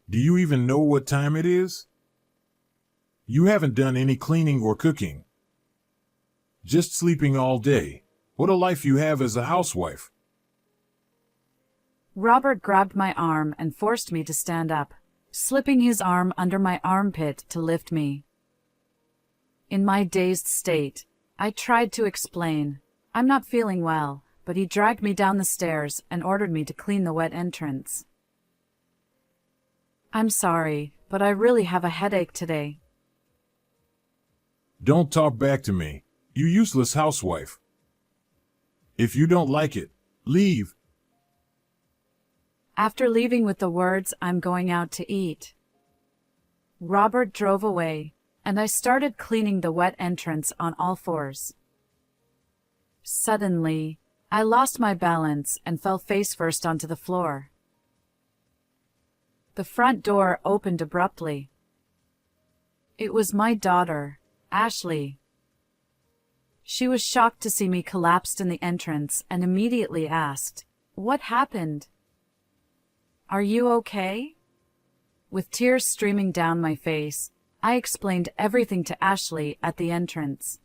Do you even know what time it is? You haven't done any cleaning or cooking. Just sleeping all day. What a life you have as a housewife. Robert grabbed my arm and forced me to stand up, slipping his arm under my armpit to lift me. In my dazed state, I tried to explain, "I'm not feeling well," but he dragged me down the stairs and ordered me to clean the wet entrance. "I'm sorry, but I really have a headache today." Don't talk back to me, you useless housewife. If you don't like it, leave. After leaving with the words, "I'm going out to eat," Robert drove away, and I started cleaning the wet entrance on all fours. Suddenly, I lost my balance and fell face first onto the floor. The front door opened abruptly. It was my daughter, Ashley. She was shocked to see me collapsed in the entrance and immediately asked, "What happened? Are you okay?" With tears streaming down my face, I explained everything to Ashley at the entrance.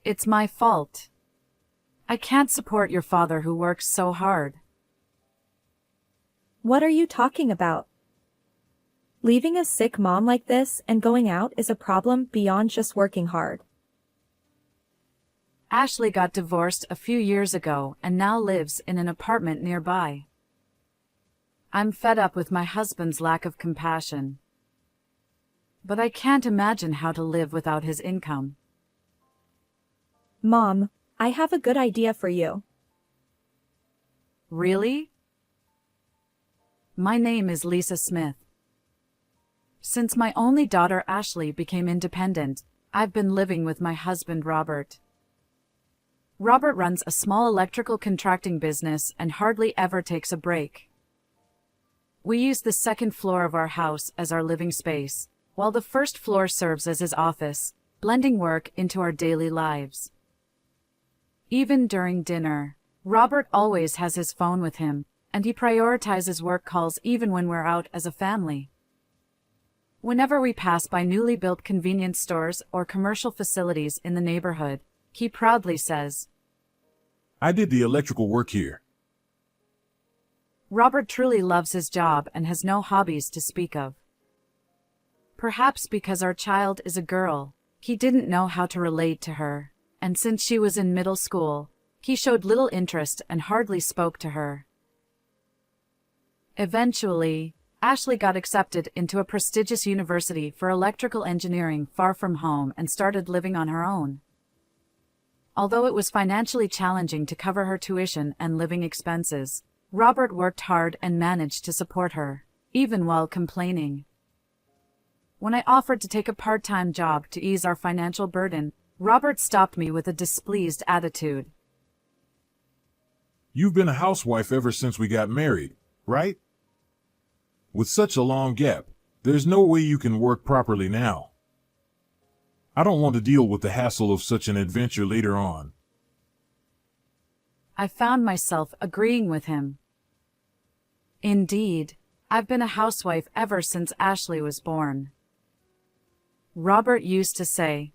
"It's my fault. I can't support your father who works so hard." What are you talking about? Leaving a sick mom like this and going out is a problem beyond just working hard. Ashley got divorced a few years ago and now lives in an apartment nearby. I'm fed up with my husband's lack of compassion. But I can't imagine how to live without his income. Mom, I have a good idea for you. Really? My name is Lisa Smith. Since my only daughter Ashley became independent, I've been living with my husband Robert. Robert runs a small electrical contracting business and hardly ever takes a break. We use the second floor of our house as our living space, while the first floor serves as his office, blending work into our daily lives. Even during dinner, Robert always has his phone with him, and he prioritizes work calls even when we're out as a family. Whenever we pass by newly built convenience stores or commercial facilities in the neighborhood, he proudly says, "I did the electrical work here." Robert truly loves his job and has no hobbies to speak of. Perhaps because our child is a girl, he didn't know how to relate to her, and since she was in middle school, he showed little interest and hardly spoke to her. Eventually, Ashley got accepted into a prestigious university for electrical engineering far from home and started living on her own. Although it was financially challenging to cover her tuition and living expenses, Robert worked hard and managed to support her, even while complaining. When I offered to take a part-time job to ease our financial burden, Robert stopped me with a displeased attitude. "You've been a housewife ever since we got married, right? With such a long gap, there's no way you can work properly now. I don't want to deal with the hassle of such an adventure later on." I found myself agreeing with him. Indeed, I've been a housewife ever since Ashley was born. Robert used to say,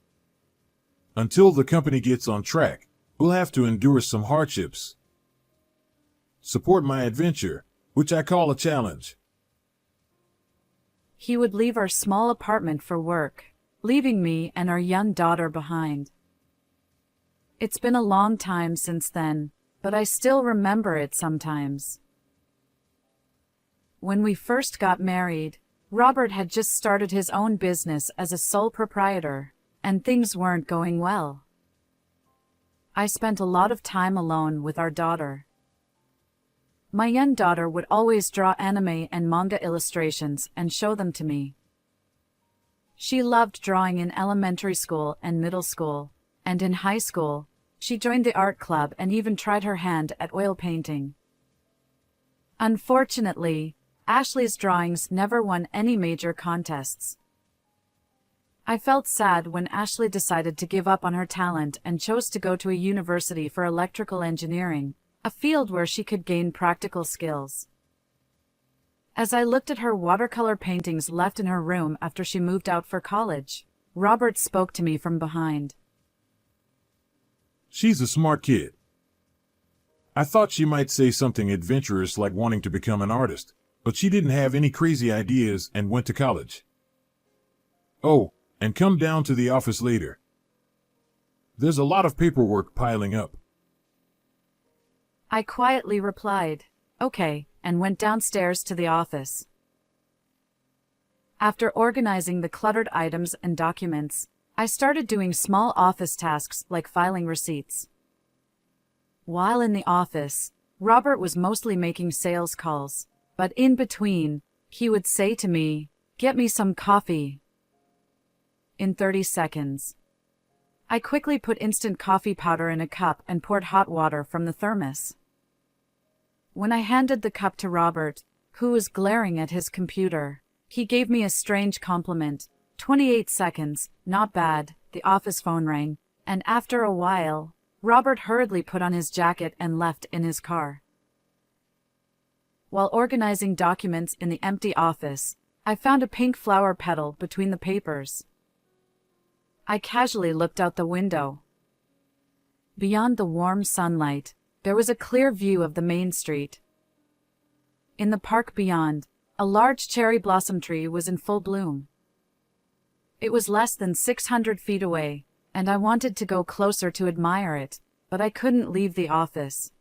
"Until the company gets on track, we'll have to endure some hardships. Support my adventure, which I call a challenge." He would leave our small apartment for work, leaving me and our young daughter behind. It's been a long time since then, but I still remember it sometimes. When we first got married, Robert had just started his own business as a sole proprietor, and things weren't going well. I spent a lot of time alone with our daughter. My young daughter would always draw anime and manga illustrations and show them to me. She loved drawing in elementary school and middle school, and in high school, she joined the art club and even tried her hand at oil painting. Unfortunately, Ashley's drawings never won any major contests. I felt sad when Ashley decided to give up on her talent and chose to go to a university for electrical engineering, a field where she could gain practical skills. As I looked at her watercolor paintings left in her room after she moved out for college, Robert spoke to me from behind. She's a smart kid. I thought she might say something adventurous like wanting to become an artist, but she didn't have any crazy ideas and went to college. Oh, and come down to the office later. There's a lot of paperwork piling up. I quietly replied, "Okay," and went downstairs to the office. After organizing the cluttered items and documents, I started doing small office tasks like filing receipts. While in the office, Robert was mostly making sales calls, but in between, he would say to me, "Get me some coffee." In 30 seconds. I quickly put instant coffee powder in a cup and poured hot water from the thermos. When I handed the cup to Robert, who was glaring at his computer, he gave me a strange compliment. 28 seconds, not bad. The office phone rang, and after a while, Robert hurriedly put on his jacket and left in his car. While organizing documents in the empty office, I found a pink flower petal between the papers. I casually looked out the window. Beyond the warm sunlight, there was a clear view of the main street. In the park beyond, a large cherry blossom tree was in full bloom. It was less than 600 feet away, and I wanted to go closer to admire it, but I couldn't leave the office.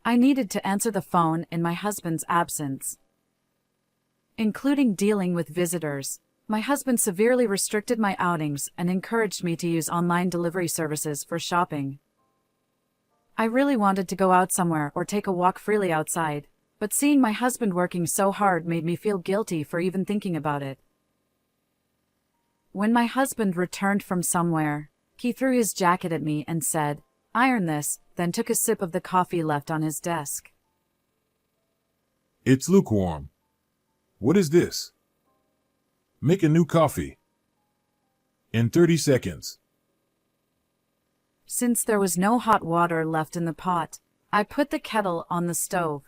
I needed to answer the phone in my husband's absence. Including dealing with visitors, my husband severely restricted my outings and encouraged me to use online delivery services for shopping. I really wanted to go out somewhere or take a walk freely outside, but seeing my husband working so hard made me feel guilty for even thinking about it. When my husband returned from somewhere, he threw his jacket at me and said, "Iron this," then took a sip of the coffee left on his desk. It's lukewarm. What is this? Make a new coffee. In 30 seconds. Since there was no hot water left in the pot, I put the kettle on the stove.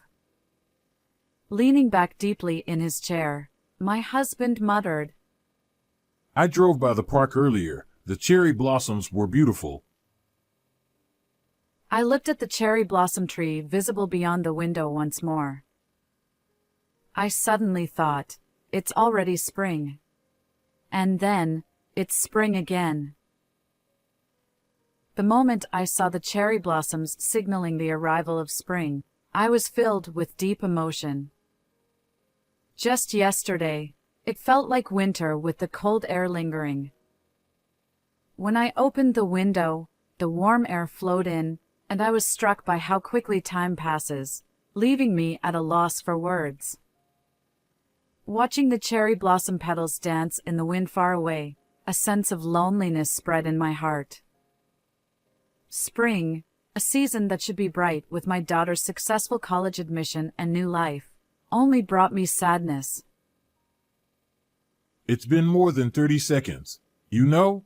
Leaning back deeply in his chair, my husband muttered, I drove by the park earlier. The cherry blossoms were beautiful. I looked at the cherry blossom tree visible beyond the window once more. I suddenly thought, it's already spring. And then, it's spring again. The moment I saw the cherry blossoms signaling the arrival of spring, I was filled with deep emotion. Just yesterday, it felt like winter with the cold air lingering. When I opened the window, the warm air flowed in, and I was struck by how quickly time passes, leaving me at a loss for words. Watching the cherry blossom petals dance in the wind far away, a sense of loneliness spread in my heart. Spring, a season that should be bright with my daughter's successful college admission and new life, only brought me sadness. It's been more than 30 seconds. You know?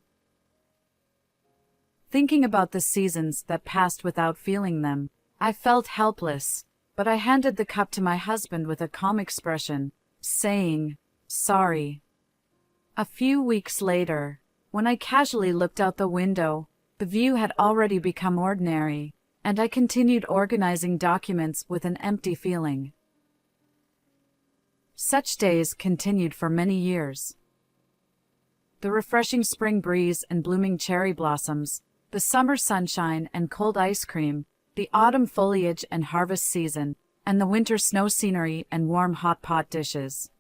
Thinking about the seasons that passed without feeling them, I felt helpless, but I handed the cup to my husband with a calm expression, saying, "Sorry." A few weeks later, when I casually looked out the window, the view had already become ordinary, and I continued organizing documents with an empty feeling. Such days continued for many years. The refreshing spring breeze and blooming cherry blossoms, the summer sunshine and cold ice cream, the autumn foliage and harvest season, and the winter snow scenery and warm hot pot dishes.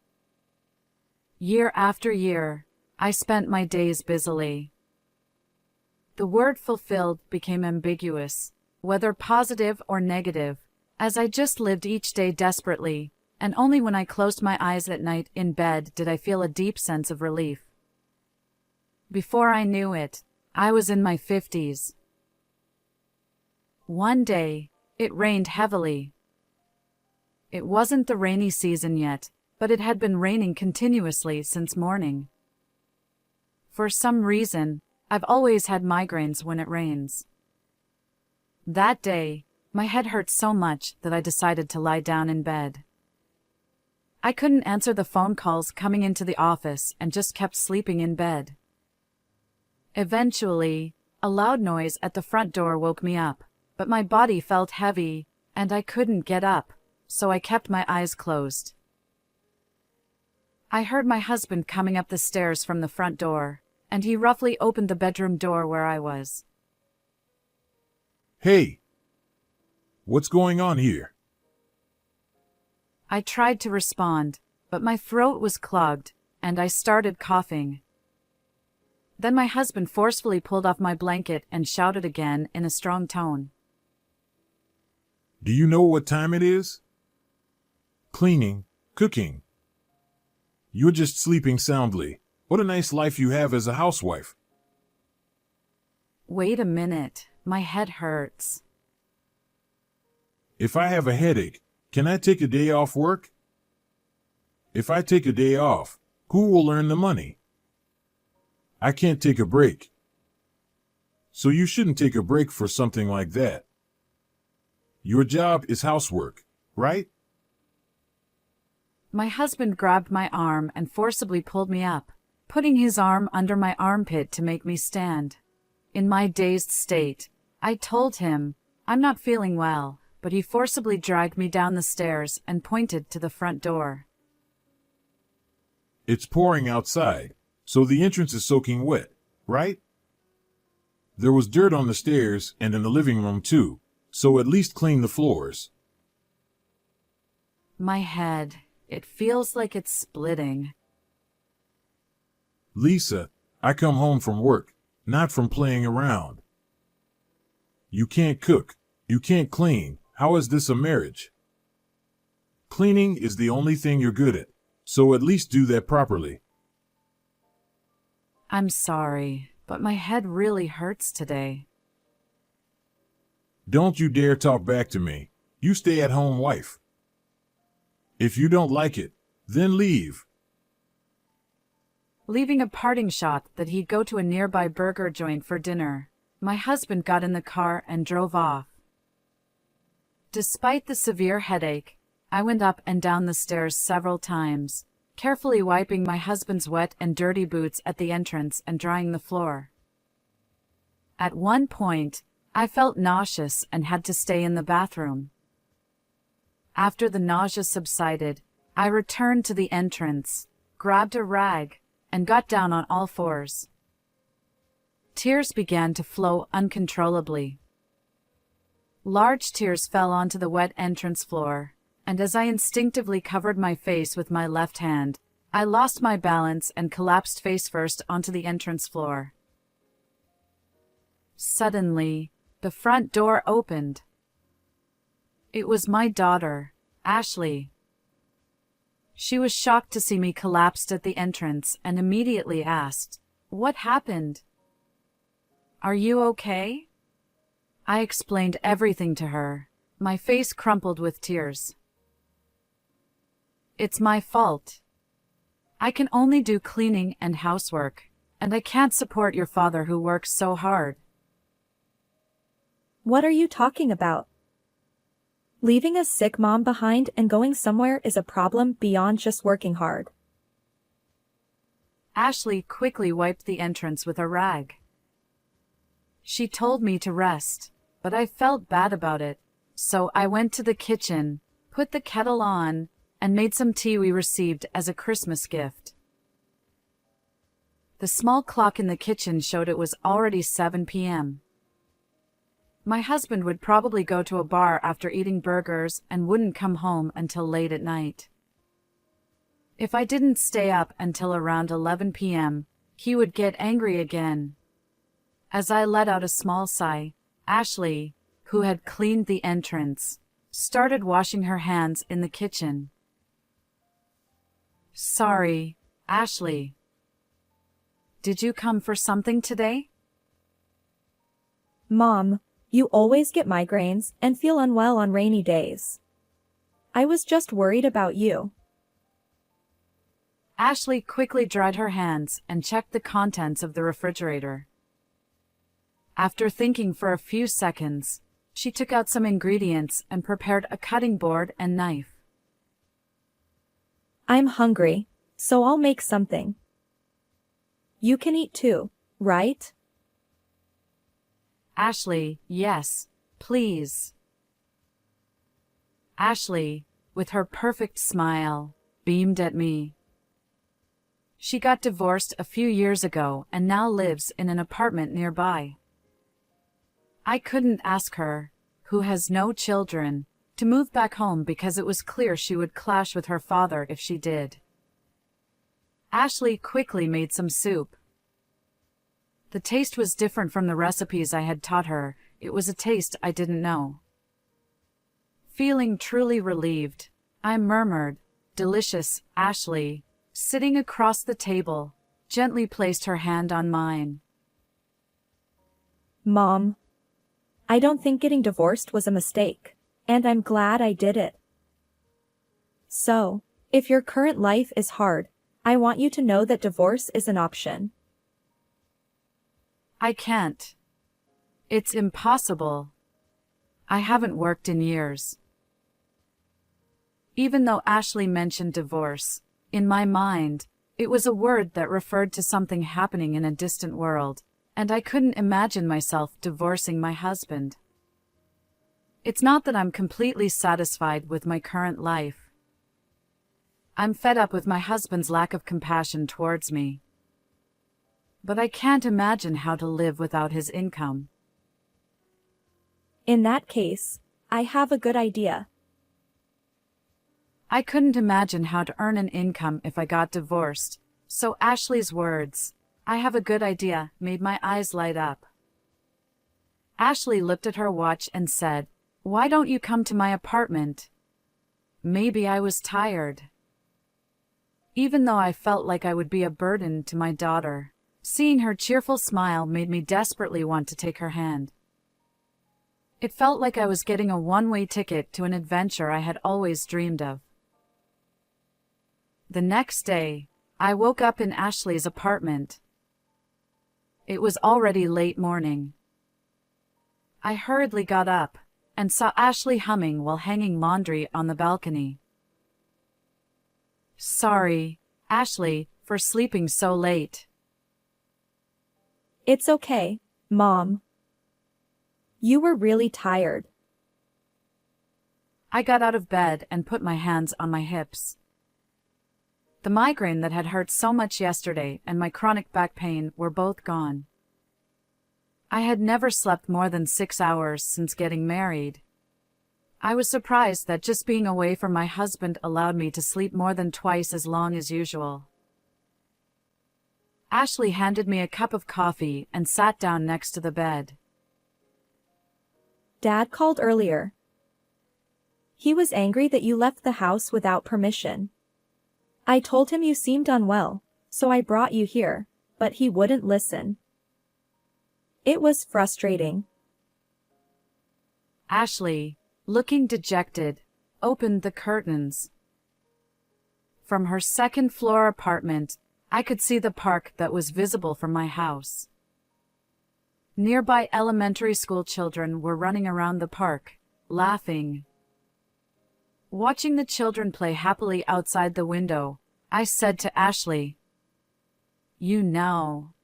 Year after year, I spent my days busily. The word fulfilled became ambiguous, whether positive or negative, as I just lived each day desperately, and only when I closed my eyes at night in bed did I feel a deep sense of relief. Before I knew it, I was in my 50s. One day, it rained heavily. It wasn't the rainy season yet, but it had been raining continuously since morning. For some reason, I've always had migraines when it rains. That day, my head hurt so much that I decided to lie down in bed. I couldn't answer the phone calls coming into the office and just kept sleeping in bed. Eventually, a loud noise at the front door woke me up, but my body felt heavy, and I couldn't get up, so I kept my eyes closed. I heard my husband coming up the stairs from the front door, and he roughly opened the bedroom door where I was. Hey! What's going on here? I tried to respond, but my throat was clogged, and I started coughing. Then my husband forcefully pulled off my blanket and shouted again in a strong tone. Do you know what time it is? Cleaning, cooking. You're just sleeping soundly. What a nice life you have as a housewife. Wait a minute, my head hurts. If I have a headache, can I take a day off work? If I take a day off, who will earn the money? I can't take a break. So you shouldn't take a break for something like that. Your job is housework, right? My husband grabbed my arm and forcibly pulled me up, putting his arm under my armpit to make me stand. In my dazed state, I told him, I'm not feeling well, but he forcibly dragged me down the stairs and pointed to the front door. It's pouring outside, so the entrance is soaking wet, right? There was dirt on the stairs and in the living room too, so at least clean the floors. My head, it feels like it's splitting. Lisa, I come home from work, not from playing around. You can't cook, you can't clean. How is this a marriage? Cleaning is the only thing you're good at, so at least do that properly. I'm sorry, but my head really hurts today. Don't you dare talk back to me. You stay-at-home wife. If you don't like it, then leave. Leaving a parting shot that he'd go to a nearby burger joint for dinner, my husband got in the car and drove off. Despite the severe headache, I went up and down the stairs several times, carefully wiping my husband's wet and dirty boots at the entrance and drying the floor. At one point, I felt nauseous and had to stay in the bathroom. After the nausea subsided, I returned to the entrance, grabbed a rag, and got down on all fours. Tears began to flow uncontrollably. Large tears fell onto the wet entrance floor, and as I instinctively covered my face with my left hand, I lost my balance and collapsed face first onto the entrance floor. Suddenly, the front door opened. It was my daughter, Ashley. She was shocked to see me collapsed at the entrance and immediately asked, "What happened? Are you okay?" I explained everything to her, my face crumpled with tears. It's my fault. I can only do cleaning and housework, and I can't support your father who works so hard. What are you talking about? Leaving a sick mom behind and going somewhere is a problem beyond just working hard. Ashley quickly wiped the entrance with a rag. She told me to rest, but I felt bad about it, so I went to the kitchen, put the kettle on, and made some tea we received as a Christmas gift. The small clock in the kitchen showed it was already 7 p.m. My husband would probably go to a bar after eating burgers and wouldn't come home until late at night. If I didn't stay up until around 11 p.m., he would get angry again. As I let out a small sigh, Ashley, who had cleaned the entrance, started washing her hands in the kitchen. Sorry, Ashley. Did you come for something today? Mom, you always get migraines and feel unwell on rainy days. I was just worried about you. Ashley quickly dried her hands and checked the contents of the refrigerator. After thinking for a few seconds, she took out some ingredients and prepared a cutting board and knife. I'm hungry, so I'll make something. You can eat too, right? Ashley, yes, please. Ashley, with her perfect smile, beamed at me. She got divorced a few years ago and now lives in an apartment nearby. I couldn't ask her, who has no children, to move back home because it was clear she would clash with her father if she did. Ashley quickly made some soup. The taste was different from the recipes I had taught her. It was a taste I didn't know. Feeling truly relieved, I murmured, "Delicious, Ashley," sitting across the table, gently placed her hand on mine. Mom, I don't think getting divorced was a mistake, and I'm glad I did it. So, if your current life is hard, I want you to know that divorce is an option. I can't. It's impossible. I haven't worked in years. Even though Ashley mentioned divorce, in my mind, it was a word that referred to something happening in a distant world, and I couldn't imagine myself divorcing my husband. It's not that I'm completely satisfied with my current life. I'm fed up with my husband's lack of compassion towards me. But I can't imagine how to live without his income. In that case, I have a good idea. I couldn't imagine how to earn an income if I got divorced, so Ashley's words, "I have a good idea," made my eyes light up. Ashley looked at her watch and said, "Why don't you come to my apartment?" Maybe I was tired. Even though I felt like I would be a burden to my daughter, seeing her cheerful smile made me desperately want to take her hand. It felt like I was getting a one-way ticket to an adventure I had always dreamed of. The next day, I woke up in Ashley's apartment. It was already late morning. I hurriedly got up and saw Ashley humming while hanging laundry on the balcony. Sorry, Ashley, for sleeping so late. It's okay, Mom. You were really tired. I got out of bed and put my hands on my hips. The migraine that had hurt so much yesterday and my chronic back pain were both gone. I had never slept more than 6 hours since getting married. I was surprised that just being away from my husband allowed me to sleep more than twice as long as usual. Ashley handed me a cup of coffee and sat down next to the bed. Dad called earlier. He was angry that you left the house without permission. I told him you seemed unwell, so I brought you here, but he wouldn't listen. It was frustrating. Ashley, looking dejected, opened the curtains. From her second-floor apartment, I could see the park that was visible from my house. Nearby elementary school children were running around the park, laughing. Watching the children play happily outside the window, I said to Ashley, "You know,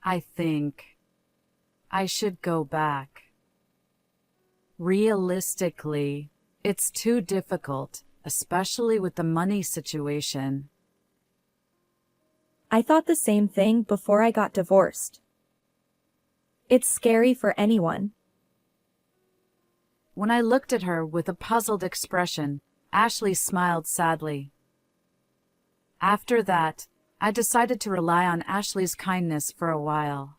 I think I should go back. Realistically, it's too difficult, especially with the money situation." I thought the same thing before I got divorced. It's scary for anyone. When I looked at her with a puzzled expression, Ashley smiled sadly. After that, I decided to rely on Ashley's kindness for a while.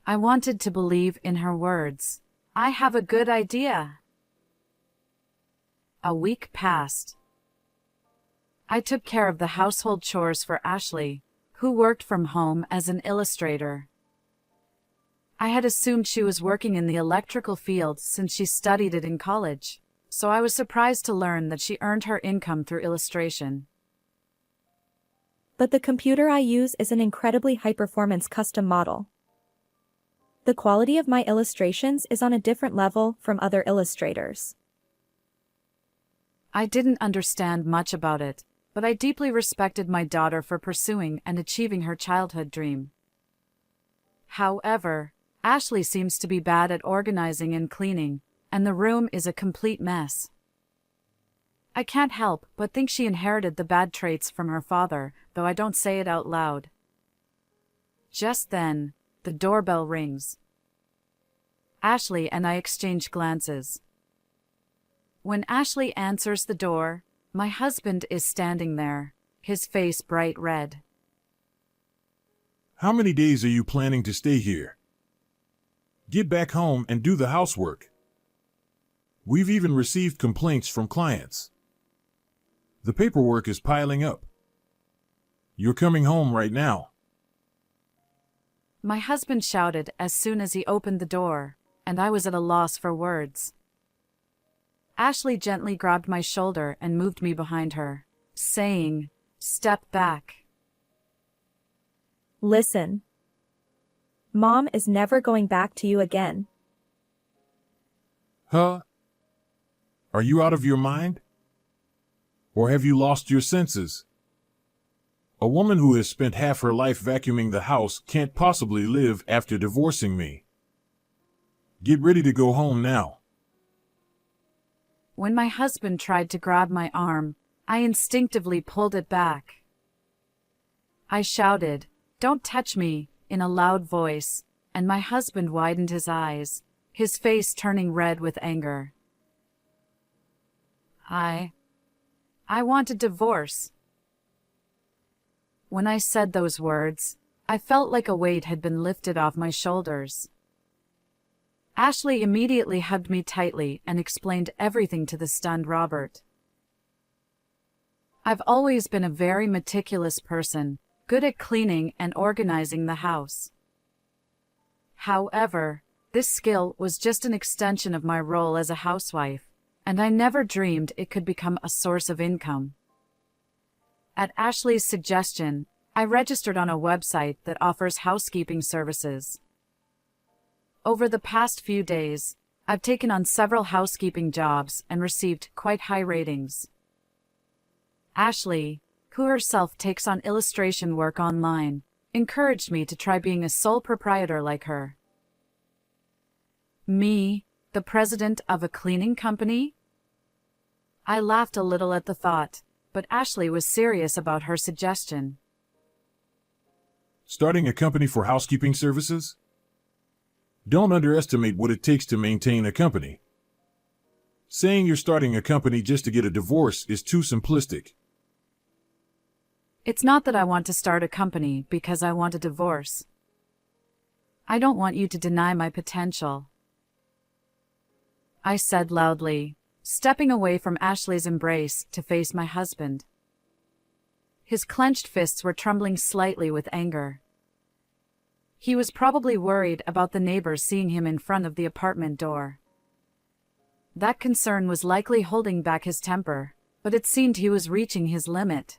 I wanted to believe in her words. I have a good idea. A week passed. I took care of the household chores for Ashley, who worked from home as an illustrator. I had assumed she was working in the electrical field since she studied it in college, so I was surprised to learn that she earned her income through illustration. But the computer I use is an incredibly high-performance custom model. The quality of my illustrations is on a different level from other illustrators. I didn't understand much about it, but I deeply respected my daughter for pursuing and achieving her childhood dream. However, Ashley seems to be bad at organizing and cleaning, and the room is a complete mess. I can't help but think she inherited the bad traits from her father, though I don't say it out loud. Just then, the doorbell rings. Ashley and I exchange glances. When Ashley answers the door, my husband is standing there, his face bright red. How many days are you planning to stay here? Get back home and do the housework. We've even received complaints from clients. The paperwork is piling up. You're coming home right now. My husband shouted as soon as he opened the door, and I was at a loss for words. Ashley gently grabbed my shoulder and moved me behind her, saying, "Step back." Listen. Mom is never going back to you again. Huh? Are you out of your mind? Or have you lost your senses? A woman who has spent half her life vacuuming the house can't possibly live after divorcing me. Get ready to go home now. When my husband tried to grab my arm, I instinctively pulled it back. I shouted, "Don't touch me," in a loud voice, and my husband widened his eyes, his face turning red with anger. I want a divorce. When I said those words, I felt like a weight had been lifted off my shoulders. Ashley immediately hugged me tightly and explained everything to the stunned Robert. I've always been a very meticulous person, good at cleaning and organizing the house. However, this skill was just an extension of my role as a housewife, and I never dreamed it could become a source of income. At Ashley's suggestion, I registered on a website that offers housekeeping services. Over the past few days, I've taken on several housekeeping jobs and received quite high ratings. Ashley, who herself takes on illustration work online, encouraged me to try being a sole proprietor like her. Me, the president of a cleaning company? I laughed a little at the thought, but Ashley was serious about her suggestion. Starting a company for housekeeping services? Don't underestimate what it takes to maintain a company. Saying you're starting a company just to get a divorce is too simplistic. It's not that I want to start a company because I want a divorce. I don't want you to deny my potential, I said loudly, stepping away from Ashley's embrace to face my husband. His clenched fists were trembling slightly with anger. He was probably worried about the neighbors seeing him in front of the apartment door. That concern was likely holding back his temper, but it seemed he was reaching his limit.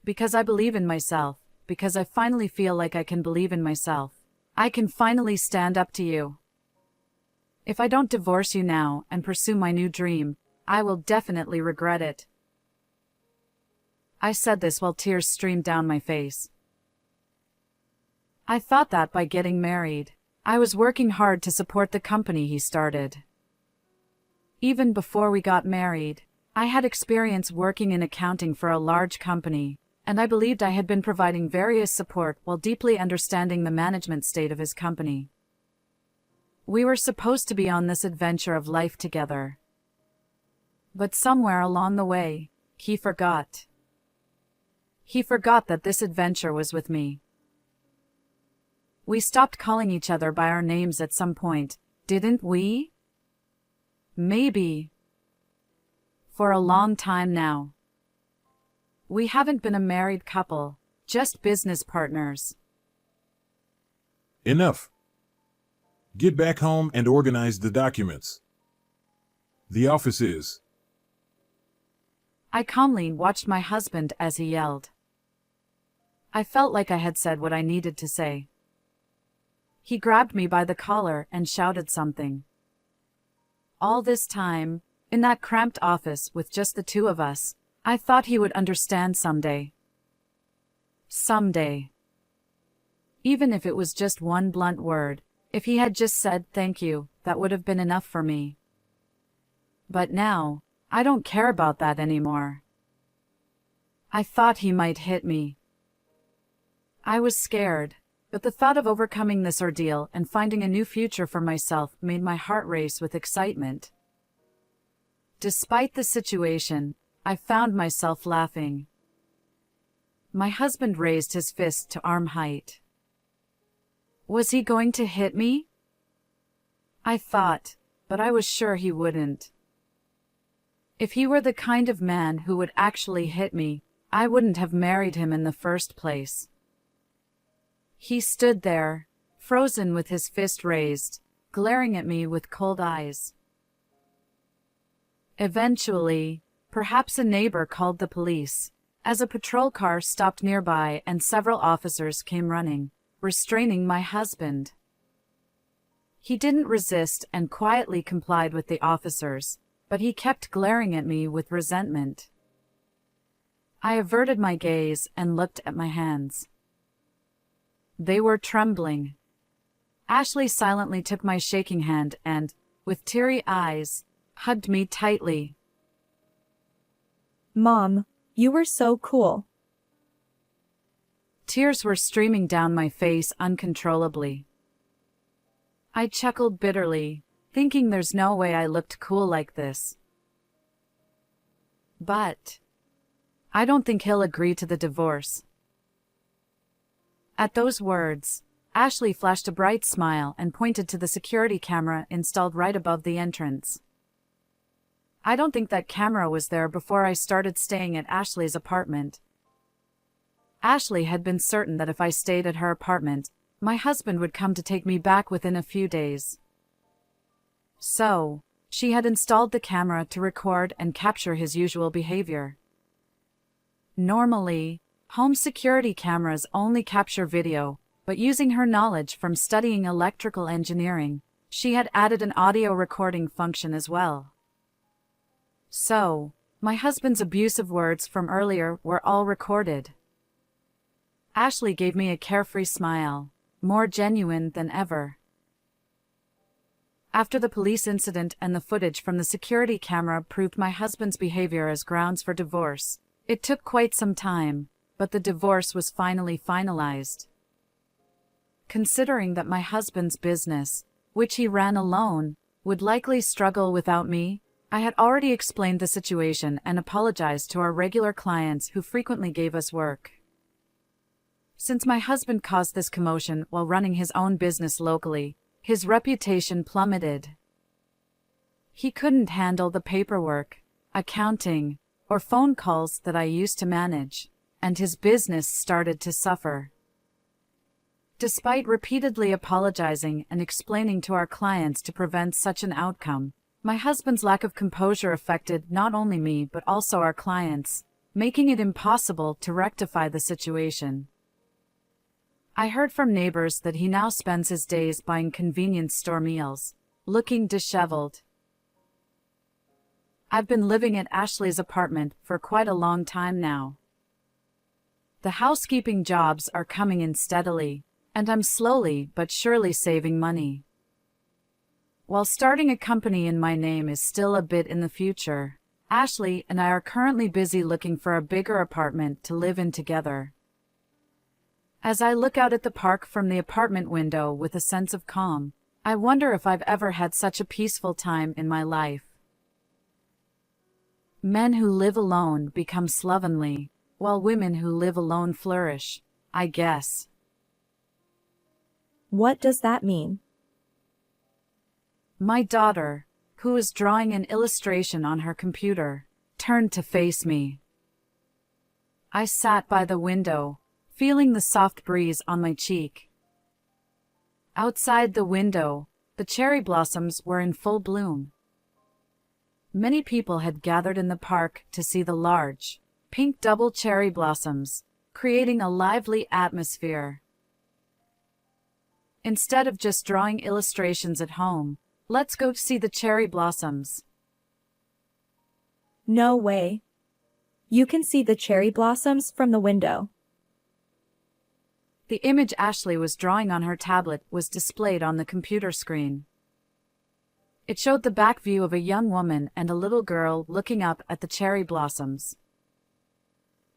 Because I believe in myself, because I finally feel like I can believe in myself, I can finally stand up to you. If I don't divorce you now and pursue my new dream, I will definitely regret it. I said this while tears streamed down my face. I thought that by getting married, I was working hard to support the company he started. Even before we got married, I had experience working in accounting for a large company, and I believed I had been providing various support while deeply understanding the management state of his company. We were supposed to be on this adventure of life together. But somewhere along the way, he forgot. He forgot that this adventure was with me. We stopped calling each other by our names at some point, didn't we? Maybe. For a long time now. We haven't been a married couple, just business partners. Enough. Get back home and organize the documents. The office is. I calmly watched my husband as he yelled. I felt like I had said what I needed to say. He grabbed me by the collar and shouted something. All this time, In that cramped office with just the two of us, I thought he would understand someday. Someday. Even if it was just one blunt word, if he had just said thank you, that would have been enough for me. But now, I don't care about that anymore. I thought he might hit me. I was scared, but the thought of overcoming this ordeal and finding a new future for myself made my heart race with excitement. Despite the situation, I found myself laughing. My husband raised his fist to arm height. Was he going to hit me? I thought, but I was sure he wouldn't. If he were the kind of man who would actually hit me, I wouldn't have married him in the first place. He stood there, frozen with his fist raised, glaring at me with cold eyes. Eventually, perhaps a neighbor called the police, as a patrol car stopped nearby and several officers came running, restraining my husband. He didn't resist and quietly complied with the officers, but he kept glaring at me with resentment. I averted my gaze and looked at my hands. They were trembling. Ashley silently took my shaking hand and, with teary eyes, hugged me tightly. Mom, you were so cool. Tears were streaming down my face uncontrollably. I chuckled bitterly, thinking there's no way I looked cool like this. But I don't think he'll agree to the divorce. At those words, Ashley flashed a bright smile and pointed to the security camera installed right above the entrance. I don't think that camera was there before I started staying at Ashley's apartment. Ashley had been certain that if I stayed at her apartment, my husband would come to take me back within a few days. So, she had installed the camera to record and capture his usual behavior. Normally, home security cameras only capture video, but using her knowledge from studying electrical engineering, she had added an audio recording function as well. So, my husband's abusive words from earlier were all recorded. Ashley gave me a carefree smile, more genuine than ever. After the police incident and the footage from the security camera proved my husband's behavior as grounds for divorce, it took quite some time, but the divorce was finally finalized. Considering that my husband's business, which he ran alone, would likely struggle without me, I had already explained the situation and apologized to our regular clients who frequently gave us work. Since my husband caused this commotion while running his own business locally, his reputation plummeted. He couldn't handle the paperwork, accounting, or phone calls that I used to manage, and his business started to suffer. Despite repeatedly apologizing and explaining to our clients to prevent such an outcome, my husband's lack of composure affected not only me but also our clients, making it impossible to rectify the situation. I heard from neighbors that he now spends his days buying convenience store meals, looking disheveled. I've been living at Ashley's apartment for quite a long time now. The housekeeping jobs are coming in steadily, and I'm slowly but surely saving money. While starting a company in my name is still a bit in the future, Ashley and I are currently busy looking for a bigger apartment to live in together. As I look out at the park from the apartment window with a sense of calm, I wonder if I've ever had such a peaceful time in my life. Men who live alone become slovenly, while women who live alone flourish, I guess. What does that mean? My daughter, who was drawing an illustration on her computer, turned to face me. I sat by the window, feeling the soft breeze on my cheek. Outside the window, the cherry blossoms were in full bloom. Many people had gathered in the park to see the large, pink double cherry blossoms, creating a lively atmosphere. Instead of just drawing illustrations at home, let's go see the cherry blossoms. No way. You can see the cherry blossoms from the window. The image Ashley was drawing on her tablet was displayed on the computer screen. It showed the back view of a young woman and a little girl looking up at the cherry blossoms.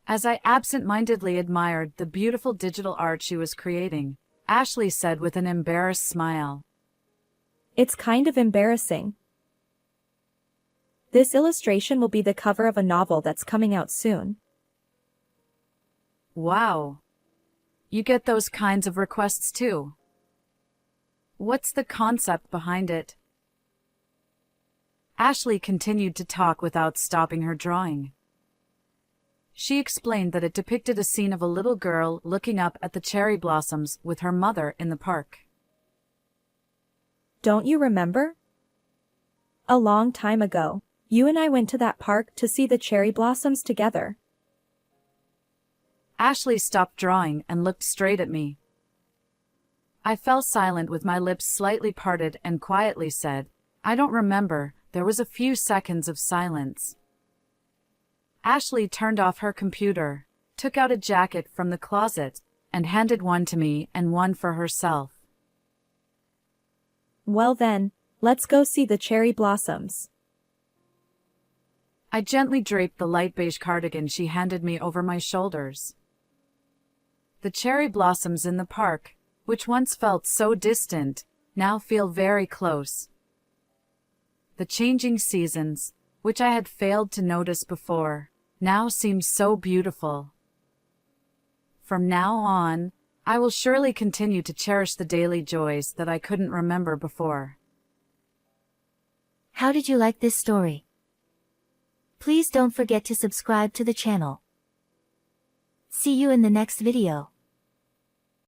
As I absent-mindedly admired the beautiful digital art she was creating, Ashley said with an embarrassed smile, It's kind of embarrassing. This illustration will be the cover of a novel that's coming out soon. "Wow. You get those kinds of requests too. What's the concept behind it?" Ashley continued to talk without stopping her drawing. She explained that it depicted a scene of a little girl looking up at the cherry blossoms with her mother in the park. Don't you remember? A long time ago, you and I went to that park to see the cherry blossoms together. Ashley stopped drawing and looked straight at me. I fell silent with my lips slightly parted and quietly said, "I don't remember." There was a few seconds of silence. Ashley turned off her computer, took out a jacket from the closet, and handed one to me and one for herself. Well then, let's go see the cherry blossoms. I gently draped the light beige cardigan she handed me over my shoulders. The cherry blossoms in the park, which once felt so distant, now feel very close. The changing seasons, which I had failed to notice before, now seem so beautiful. From now on, I will surely continue to cherish the daily joys that I couldn't remember before. How did you like this story? Please don't forget to subscribe to the channel. See you in the next video.